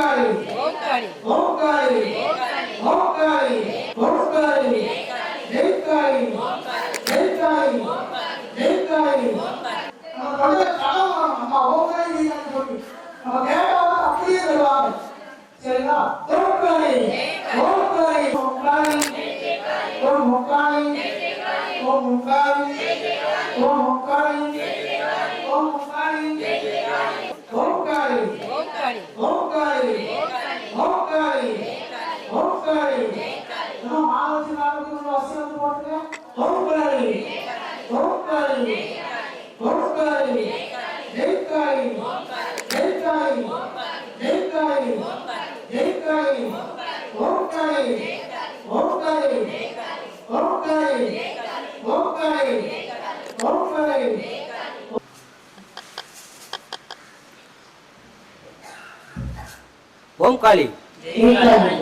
ஓம் காளி,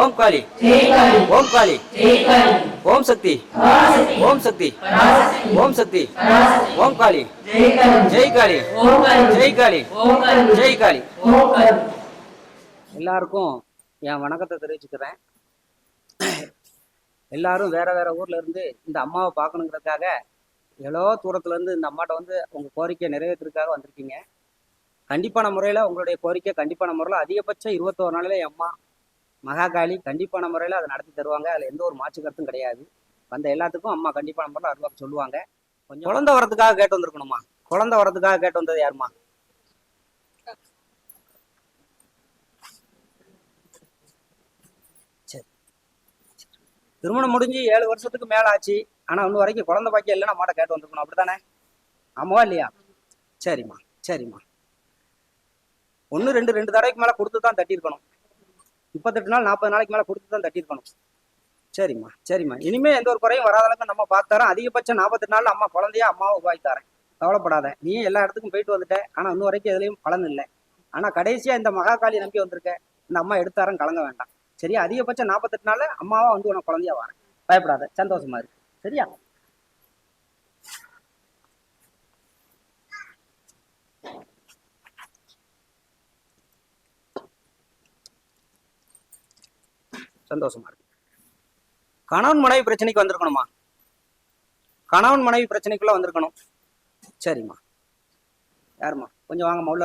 ஓம் காளி, ஓம் காளி, ஓம் சக்தி, ஓம் சக்தி, ஓம் சக்தி, ஓம் காளி, ஜெய் காளி, ஜெய் காளி, ஜெய் காளி. எல்லாருக்கும் என் வணக்கத்தை தெரிவிச்சுக்கிறேன். எல்லாரும் வேற வேற ஊர்ல இருந்து இந்த அம்மாவை பார்க்கணுங்கிறதுக்காக எவ்வளோ தூரத்துல இருந்து இந்த அம்மாட்ட வந்து உங்க கோரிக்கையை நிறைவேற்றுறதுக்காக வந்திருக்கீங்க. கண்டிப்பான முறையில் உங்களுடைய கோரிக்கை கண்டிப்பான முறையில் அதிகபட்சம் 21 நாளில் என் அம்மா மகாகாளி கண்டிப்பான முறையில் அதை நடத்தி தருவாங்க. அதில் எந்த ஒரு மாற்று கருத்தும் கிடையாது. வந்த எல்லாத்துக்கும் அம்மா கண்டிப்பான முறையில் அருள்வாக்கு சொல்லுவாங்க. கொஞ்சம் குழந்தை வரதுக்காக கேட்டு வந்திருக்கணுமா? குழந்தை வரதுக்காக கேட்டு வந்தது யாருமா? சரி, திருமணம் முடிஞ்சு 7 வருஷத்துக்கு மேல ஆச்சு. ஆனா இன்னும் வரைக்கும் குழந்தை பாக்கியம் இல்லைன்னா அம்மாட்ட கேட்டு வந்திருக்கணும், அப்படித்தானே? ஆமாவா இல்லையா? சரிம்மா, சரிம்மா. 1 2 தடவைக்கு மேல கொடுத்து தான் தட்டியிருக்கணும். 38 நாள் 40 நாளைக்கு மேல கொடுத்து தான் தட்டியிருக்கணும். சரிம்மா, சரிம்மா. இனிமே எந்த ஒரு குறையும் வராத அளவுக்கு நம்ம பார்த்தாரோம். அதிகபட்சம் 48 நாள்ல அம்மா குழந்தையா அம்மாவை உருவாக்கி தரேன். கவலைப்படாத. நீ எல்லா இடத்துக்கும் போயிட்டு வந்துட்ட. ஆனா இன்னும் வரைக்கும் எதுலையும் பலன் இல்லை. ஆனா கடைசியா இந்த மகாகாளி நம்பி வந்திருக்க. இந்த அம்மா எடுத்தாரன் கலங்க வேண்டாம். சரியா? அதிகபட்சம் 48 நாள்ல அம்மாவா வந்து உனக்கு குழந்தையா வரேன். பயப்படாத, சந்தோஷமா இருக்கு. சரியா? சந்தோஷமா இருக்கு. கணவன் மனைவி பிரச்சனைக்கு வந்திருக்கணுமா? கணவன் மனைவி பிரச்சனைக்குள்ள வந்திருக்கணும். சரிம்மா. யாருமா? கொஞ்சம் வாங்கம்மா, உள்ள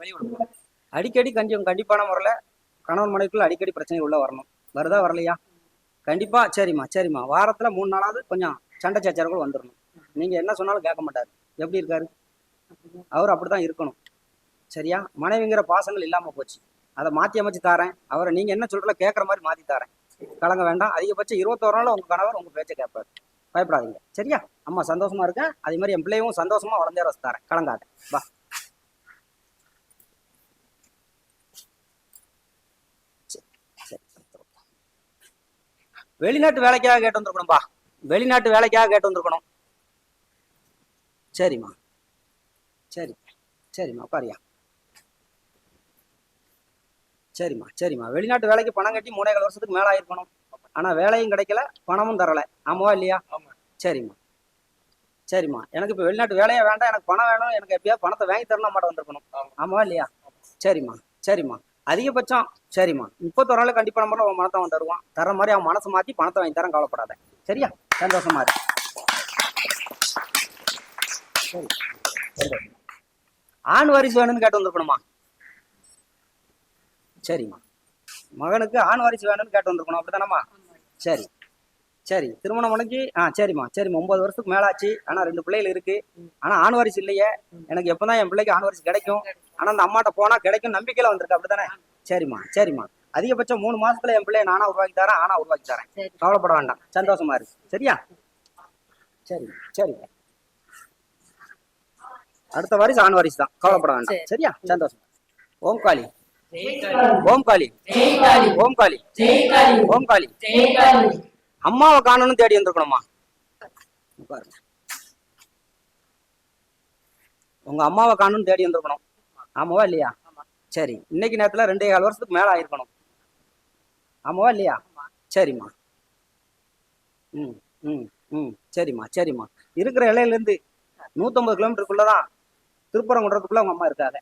வெளியே விடுங்க. அடிக்கடி கொஞ்சம் கண்டிப்பான முறையில் கணவன் மனைவிக்குள்ள அடிக்கடி பிரச்சனை உள்ள வரணும். வருதா வரலையா? கண்டிப்பா. சரிம்மா, சரிம்மா. வாரத்துல 3 நாளாவது கொஞ்சம் சண்டை சச்சரவுகள் வந்துடணும். நீங்க என்ன சொன்னாலும் கேட்க மாட்டாரு. எப்படி இருக்காரு? அவர் அப்படிதான் இருக்கணும். சரியா? மனைவிங்கிற பாசங்கள் இல்லாம போச்சு. அதை மாற்றி அமைச்சு தாரேன். அவரை நீங்க என்ன சொல்றல கேட்கற மாதிரி மாத்தி தாரேன். கலங்க வேண்டாம். அதிகபட்சம் 21 நாள் உங்க கணவர் உங்க பேச்சை கேட்பாரு. பயப்படாதீங்க. சரியா? அம்மா சந்தோஷமா இருக்கேன். அதே மாதிரி என் பிள்ளையும் சந்தோஷமா வளர்ந்தே வச்சு தாரேன். கலங்காத. வா. வெளிநாட்டு வேலைக்காக கேட்டு வந்திருக்கணும்பா. வெளிநாட்டு வேலைக்காக கேட்டு வந்திருக்கணும். சரிம்மா, சரி, சரிம்மா. உட்காரியா? சரிம்மா, சரிம்மா. வெளிநாட்டு வேலைக்கு பணம் கட்டி 3.5 வருஷத்துக்கு மேல ஆயிருக்கணும். ஆனா வேலையும் கிடைக்கல, பணமும் தரல. ஆமாவா இல்லையா? சரிம்மா, சரிம்மா. எனக்கு இப்ப வெளிநாட்டு வேலையே வேண்டாம், எனக்கு பணம் வேணும். எனக்கு எப்படியா பணத்தை வாங்கி தரணும் மாட்ட வந்திருக்கணும். ஆமாவா இல்லையா? சரிம்மா, சரிம்மா. அதிகபட்சம் சரிம்மா 31 நாள் கண்டிப்பா நம்பர்ல அவன் பணத்தை அவன் தருவான். தர மாதிரி அவன் மனசு மாத்தி பணத்தை வாங்கி தரேன். கவலைப்படாத. சரியா? சந்தோஷமா இருக்கு. ஆண் வாரிசு வேணும்னு கேட்டு வந்திருக்கணுமா? சரிம்மா. மகனுக்கு ஆண் வாரிசு வேணும்னு கேட்டு வந்திருக்கணும், அப்படித்தானம்மா? சரி, சரி. திருமணம் முடிஞ்சு சரிம்மா, சரிம்மா. 9 வருஷத்துக்கு மேலாச்சு. ஆனா 2 பிள்ளைகள் இருக்கு. ஆனா ஆண் வாரிசு இல்லையே. எனக்கு எப்பதான் என் பிள்ளைக்கு ஆண் வாரிசு கிடைக்கும். ஆனா அந்த அம்மாட்ட போனா கிடைக்கும் நம்பிக்கையில வந்திருக்கு, அப்படித்தானே? சரிம்மா, சரிம்மா. அதிகபட்சம் 3 மாசத்துல என் பிள்ளைய நானா உருவாக்கி தரேன். ஆனா உருவாக்கி தரேன். கவலைப்பட வேண்டாம். சந்தோஷமா இருக்கு. சரியா? சரி, சரி. அடுத்த வாரிசு ஆண் வாரிசு தான். கவலைப்பட வேண்டாம். சரியா? சந்தோஷம். ஓம் காளி, ஓம் காளி, ஓம் காளி, ஓம் காளி. அம்மாவை காணணும் தேடி வந்திருக்கணுமா? பாருங்க, உங்க அம்மாவை காணணும் தேடி வந்திருக்கணும். ஆமாவா இல்லையா? சரி. இன்னைக்கு நேரத்துல 2.25 வருஷத்துக்கு மேல ஆயிருக்கணும். ஆமாவா இல்லையா? சரிம்மா. ம், ம், ம். சரிம்மா, சரிம்மா. இருக்கிற இலையில இருந்து 150 கிலோமீட்டருக்குள்ளதான் திருப்பரங்குன்றதுக்குள்ள உங்க அம்மா இருக்காங்க.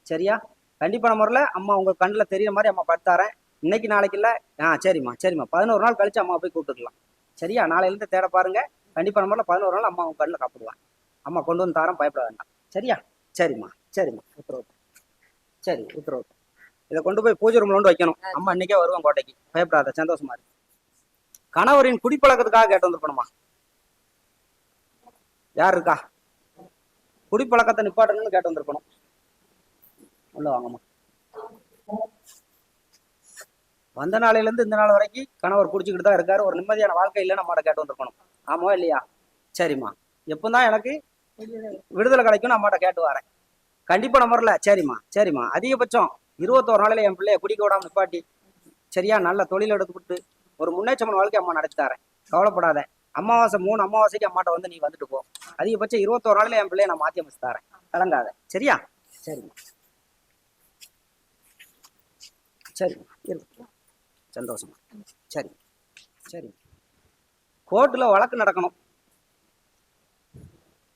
சரியா? கண்டிப்பான முறையில் அம்மா உங்க கண்ணில் தெரியுற மாதிரி அம்மா படுத்தாரேன். இன்னைக்கு நாளைக்கு இல்லை. சரிம்மா சரிம்மா 11 நாள் கழிச்சு அம்மா போய் கூப்பிட்டுக்கலாம். சரியா? நாளையிலேருந்து தேட பாருங்க. கண்டிப்பான முறையில் 11 நாள் அம்மா உங்க கண்ணில் காப்பிடுவாங்க. அம்மா கொண்டு வந்து தாரம், பயப்பட வேண்டாம். சரியா? சரிம்மா சரிம்மா உத்தரவு. சரி உத்தரவு. இதை கொண்டு போய் பூஜை ரூம்ல கொண்டு வைக்கணும். அம்மா இன்னைக்கே வருவான் கோட்டைக்கு. பயப்படாத, சந்தோஷமா இருக்கு. கணவரின் குடிப்பழக்கத்துக்காக கேட்டு வந்திருக்கணுமா? யார் இருக்கா? குடிப்பழக்கத்தை நிப்பாட்டணும்னு கேட்டு வந்திருக்கணும். உள்ள வாங்கம்மா. வந்த நாளையில இருந்து இந்த நாள் வரைக்கும் கணவர் குடிச்சுக்கிட்டு தான் இருக்காரு. ஒரு நிம்மதியான வாழ்க்கை இல்லைன்னு நம்மகிட்ட கேட்டு வந்திருக்கணும். ஆமாவா இல்லையா? சரிம்மா. எப்பதான் எனக்கு விடுதலை கிடைக்கும் நம்மகிட்ட கேட்டு வரேன். கண்டிப்பா நம்பர்ல. சரிம்மா சரிம்மா. அதிகபட்சம் 21 நாளையில என் பிள்ளைய குடிக்க விடாம நிப்பாட்டி, சரியா, நல்ல தொழில் எடுத்துக்கிட்டு ஒரு முன்னேற்றமான வாழ்க்கை அம்மா நடத்தி தரேன். கவலைப்படாத. அமாவாசை 3 அமாவாசைக்கு அம்மாட்ட வந்து நீ வந்துட்டு போ. அதிகபட்சம் 21 நாளையில என் பிள்ளைய நான் மாத்தி அமைச்சு தரேன். கலங்காத. சரியா? சரிம்மா சரிம்மா இருக்கு. சந்தோஷமா. சரி சரி. கோர்ட்டுல வழக்கு நடக்கணும்.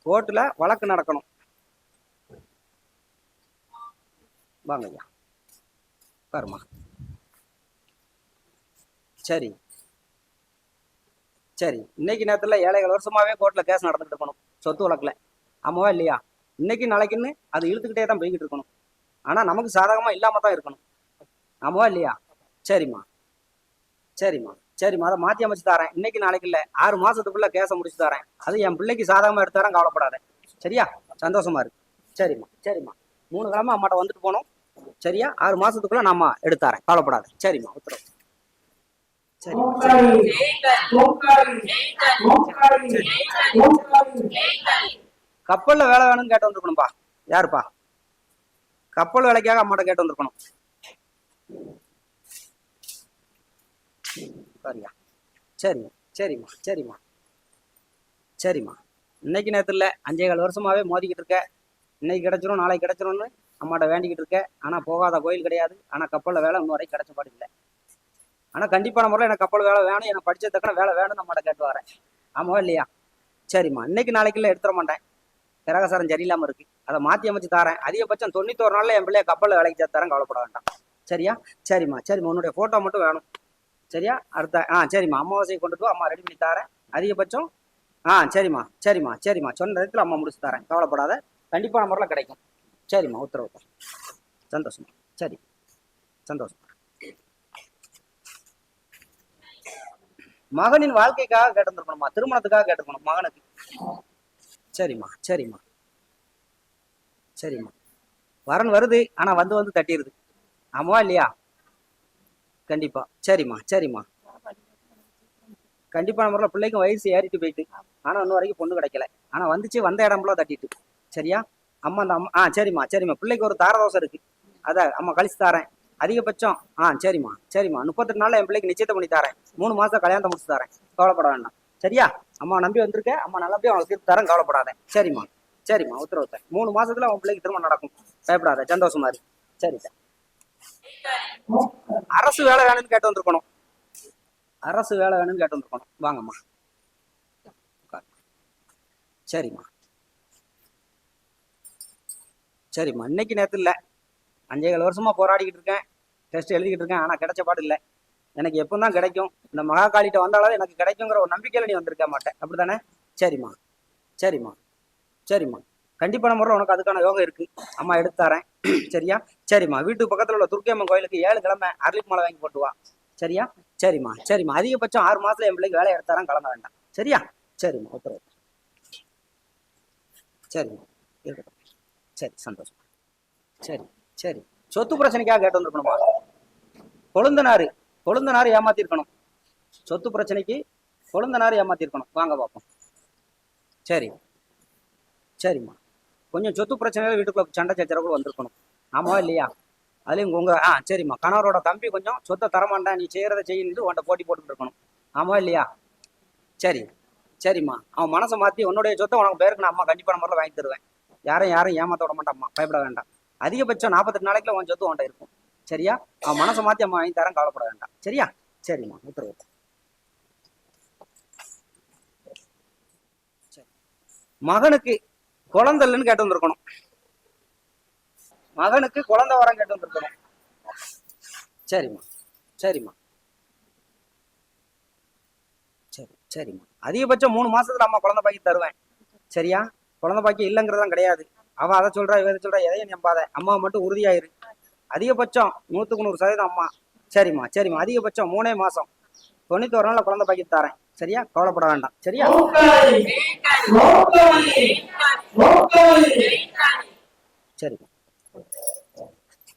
கோர்ட்டுல வழக்கு நடக்கணும். வாங்க ஐயா, பாருமா. சரி சரி. இன்னைக்கு நேரத்துல 7 வருஷமாவே கோர்ட்ல கேஸ் நடந்துட்டு இருக்கணும், சொத்து வழக்குல. ஆமாவா இல்லையா? இன்னைக்கு நாளைக்குன்னு அது இழுத்துக்கிட்டே தான் போய்கிட்டு இருக்கணும். ஆனா நமக்கு சாதகமா இல்லாம தான் இருக்கணும். ஆமாவா இல்லையா? சரிம்மா சரிம்மா சரிம்மா. அதை மாத்தி அமைச்சு தரேன். இன்னைக்கு நாளைக்கு இல்ல, 6 மாசத்துக்குள்ள கேஸை முடிச்சு தரேன். அது என் பிள்ளைக்கு சாதகமா எடுத்து தரேன். கவலைப்படாத. சரியா? சந்தோஷமா இருக்கு. சரிம்மா சரிம்மா. 3 கிழமை அம்மாட்ட வந்துட்டு போனோம். சரியா? 6 மாசத்துக்குள்ள நான் அம்மா எடுத்து தரேன். கவலைப்படாத. சரிம்மா உத்தரவு. சரி கப்பல்ல வேலை வேணும்னு கேட்டு வந்திருக்கணும்பா. யாருப்பா? கப்பல் வேலைக்காக அம்மாட்ட கேட்டு வந்திருக்கணும். சரியா? சரிம்மா சரிம்மா சரிம்மா சரிம்மா. இன்னைக்கு நேரத்துல 5.25 வருஷமாவே மோதிக்கிட்டு இருக்க. இன்னைக்கு கிடைச்சிரும், நாளைக்கு கிடைச்சிரும்னு அம்மாட்ட வேண்டிக்கிட்டு இருக்க. ஆனா போகாத கோயில் கிடையாது. ஆனா கப்பல்ல வேலை இன்னும் வரைக்கும் கிடைச்ச பாடு இல்லை. ஆனா கண்டிப்பான முறையில் எனக்கு கப்பல் வேலை வேணும், எனக்கு படிச்ச தக்கன வேலை வேணும்னு நம்மகிட்ட கேட்டு வரேன். ஆமாவா இல்லையா? சரிம்மா. இன்னைக்கு நாளைக்கு இல்லை, எடுத்துட மாட்டேன். கிரகசாரம் சரியில்லாம இருக்கு, அதை மாத்தி அமைச்சு தரேன். அதிகபட்சம் 91 நாள்ல என் பிள்ளைய கப்பல்ல வேலைக்கு சேர்த்து தரேன். கவலைப்பட வேண்டாம். சரியா? சரிம்மா சரிம்மா. உன்னுடைய போட்டோ மட்டும் வேணும். சரியா? அடுத்த சரிம்மா. அமாவாசையை கொண்டுட்டு வா, அம்மா ரெடி பண்ணி தரேன். அதிகபட்சம் சரிம்மா சரிம்மா சரிம்மா. சொன்ன நேரத்தில் அம்மா முடிச்சு தரேன். கவலைப்படாத. கண்டிப்பான முறையில் கிடைக்கும். சரிம்மா உத்தரவு. சந்தோஷமா. சரி சந்தோஷம். மகனின் வாழ்க்கைக்காக கேட்டிருக்கணுமா? திருமணத்துக்காக கேட்டிருக்கணும் மகனுக்கு. சரிம்மா சரிம்மா சரிம்மா. வரன் வருது, ஆனா வந்து வந்து தட்டிடுது. ஆமாவா இல்லையா? கண்டிப்பா. சரிம்மா சரிம்மா. கண்டிப்பா நம்ம பிள்ளைக்கும் வயசு ஏறிட்டு போயிட்டு, ஆனா இன்னும் வரைக்கும் பொண்ணு கிடைக்கல. ஆனா வந்துச்சு, வந்த இடம்லாம் தட்டிட்டு. சரியா? அம்மா அந்த அம்மா சரிம்மா சரிம்மா. பிள்ளைக்கு ஒரு தாரதோசை இருக்கு, அத அம்மா கழிச்சு தரேன். அதிகபட்சம் சரிம்மா சரிம்மா. 38 நாள்ல என் பிள்ளைக்கு நிச்சயத்தை பண்ணி தரேன். 3 மாசம் கல்யாணத்தை முடிச்சு தரேன். கவலைப்பட வேண்டாம். சரியா? அம்மா நம்பி வந்திருக்க. அம்மா நல்லபடியா அவங்களுக்கு தீர்த்து தரேன். கவலைப்படாத. சரிம்மா சரிம்மா உத்தரவு. 3 மாசத்துல உன் பிள்ளைக்கு திருமணம் நடக்கும். பயப்படாத. சந்தோஷமா இருக்கு. சரி சார். அரசு வேலை வேணும்னு கேட்டு வந்திருக்கணும். அரசு வேலை வேணும்னு கேட்டு வந்திருக்கணும். வாங்கம்மா. சரிம்மா சரிம்மா. இன்னைக்கு நேரத்தில் இல்லை, 5.25 வருஷமா போராடிக்கிட்டு இருக்கேன், டெஸ்ட் எழுதிக்கிட்டு இருக்கேன். ஆனா கிடைச்ச பாடு இல்லை. எனக்கு எப்பதான் கிடைக்கும், இந்த மகாகாளிட்ட வந்தாலும் எனக்கு கிடைக்குங்கிற ஒரு நம்பிக்கையில நீ வந்திருக்க மாட்டேன். அப்படித்தானே? சரிம்மா சரிம்மா சரிம்மா. கண்டிப்பான முறை உனக்கு அதுக்கான யோகம் இருக்கு. அம்மா எடுத்து தரேன். சரியா? சரிம்மா. வீட்டுக்கு பக்கத்துல உள்ள துர்க்கையம்மன் கோயிலுக்கு 7 கிழமை அரளிப்பு மாலை வாங்கி போட்டு வா. சரியா? சரிம்மா சரிம்மா. அதிகபட்சம் 6 மாசத்துல என் பிள்ளைக்கு வேலை எடுத்து தரேன். கலந்த வேண்டாம். சரியா? சரிம்மா உத்தரவு. சரிம்மா இருக்கட்டும். சரி சந்தோஷம். சரி சரி. சொத்து பிரச்சனைக்காக கேட்டு வந்திருக்கணுமா? கொழுந்தனாரு கொழுந்தனாரு ஏமாத்திருக்கணும். சொத்து பிரச்சனைக்கு கொழுந்தனாரு ஏமாத்திருக்கணும். வாங்க பார்ப்போம். சரி சரிம்மா. கொஞ்சம் சொத்து பிரச்சனையில வீட்டுக்குள்ள சண்டை சச்சரவுகள் வந்திருக்கணும். ஆமாவா இல்லையா? அதுலயும் உங்க சரிம்மா. கணவரோட தம்பி கொஞ்சம் சொத்தை தரமாட்டான், நீ செய்யறதை செய்யிட்டு உன்ட்ட போட்டி போட்டுக்கிட்டு இருக்கணும். ஆமாவா இல்லையா? சரி சரிம்மா. அவன் மனசை மாத்தி உன்னுடைய சொத்தை உனக்கு பேருக்கு நான் அம்மா கண்டிப்பான முறையில் வாங்கி தருவேன். யாரும் ஏமாத்த விட மாட்டாம்மா. பயப்பட வேண்டாம். அதிகபட்சம் 48 நாளைக்குள்ள உன் சொத்து உன்ட்ட இருக்கும். சரியா? அவன் மனசை மாத்தி அம்மா வாங்கி தரேன். கவலைப்பட வேண்டாம். சரியா? சரிம்மா உத்தரவு. சரி. மகனுக்கு குழந்தைன்னு கேட்டு வந்திருக்கணும். மகனுக்கு குழந்தை வரம் கேட்டு வந்திருக்கணும். சரிம்மா சரிம்மா சரிம்மா. அதிகபட்சம் 3 மாசத்துல அம்மா குழந்தை பாக்கி தருவேன். சரியா? குழந்தை பாக்கி இல்லைங்கிறதான் கிடையாது. அவ அதை சொல்றா இவ இதை சொல்றா, எதையும் நம்பாத. அம்மாவை மட்டும் உறுதியாயிரு. அதிகபட்சம் 100% அம்மா. சரிம்மா சரிம்மா. அதிகபட்சம் 3 மாசம் 91 நாள்ல குழந்தை பாக்கி தரேன். சரியா? கவலைப்பட வேண்டாம். சரியா? சரிம்மா